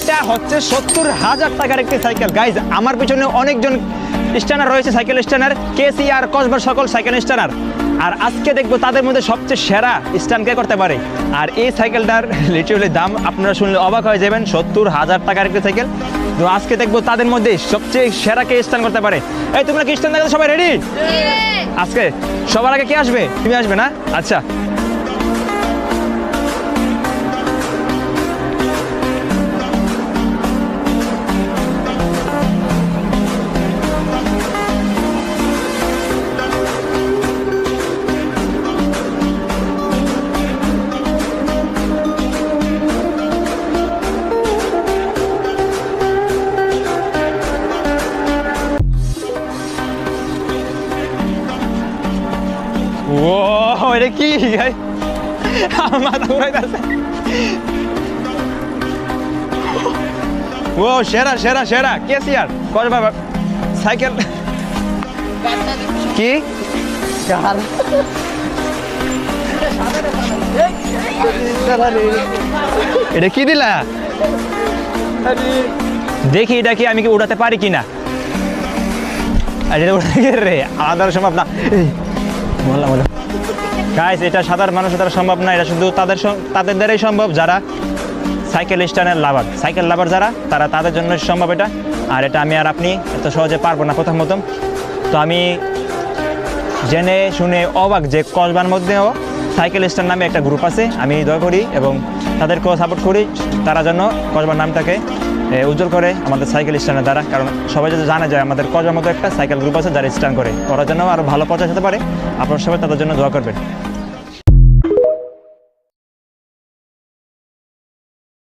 এটা হচ্ছে 70,000 টাকার একটি সাইকেল। গাইজ আমার পিছনে অনেকজন স্ট্যান্ডার রয়েছে, সাইকেল স্ট্যান্ডার, কেসি আর কসবার সকল সাইকেল স্ট্যান্ডার। আর আজকে দেখবো তাদের মধ্যে সবচেয়ে সেরা স্ট্যান্ড কে করতে পারে। আর এই সাইকেলটার লিটারালি দাম আপনারা শুনলে অবাক হয়ে যাবেন, 70,000 টাকার একটি সাইকেল। তো আজকে দেখবো তাদের মধ্যে সবচেয়ে সেরা কে স্ট্যান্ড করতে পারে। এই তোমরা কি স্ট্যান্ড দেখাতে সবাই রেডি? আজকে সবার আগে কে আসবে? তুমি আসবে না? আচ্ছা, ও এটা কি আমার মাথা ঘুরাইতেছে। ও সেরা সেরা সেরা কেসিআর কসবার সাইকেল কি এটা কি দিলা? দেখি এটা কি আমি কি উঠাতে পারি কিনা। আর এটা উঠাতে রে আলাদা সম্ভব না। বললাম বলো গাইস, এটা সাধারণ মানুষের দ্বারা সম্ভব না, এটা শুধু তাদের দ্বারাই সম্ভব যারা সাইকেল স্ট্যান্ডের লাভার, সাইকেল লাভার যারা তাদের জন্য সম্ভব এটা। আর এটা আমি আর আপনি এত সহজে পারবো না প্রথম। তো আমি জেনে শুনে অবাক যে কসবার মধ্যেও সাইকেল স্ট্যান্ড নামে একটা গ্রুপ আছে, আমি দয়া করি এবং তাদেরকেও সাপোর্ট করি, তারা যেন কসবার নামটাকে উজ্জ্বল করে আমাদের সাইকেল স্ট্যান্ডের দ্বারা। কারণ সবাই যদি জানা যায় আমাদের কসবার মতো একটা সাইকেল গ্রুপ আছে যারা স্ট্যান্ড করে, ওরা যেন আরও ভালো পৌঁছাতে পারে। আপনারা সবাই তাদের জন্য দোয়া করবেন।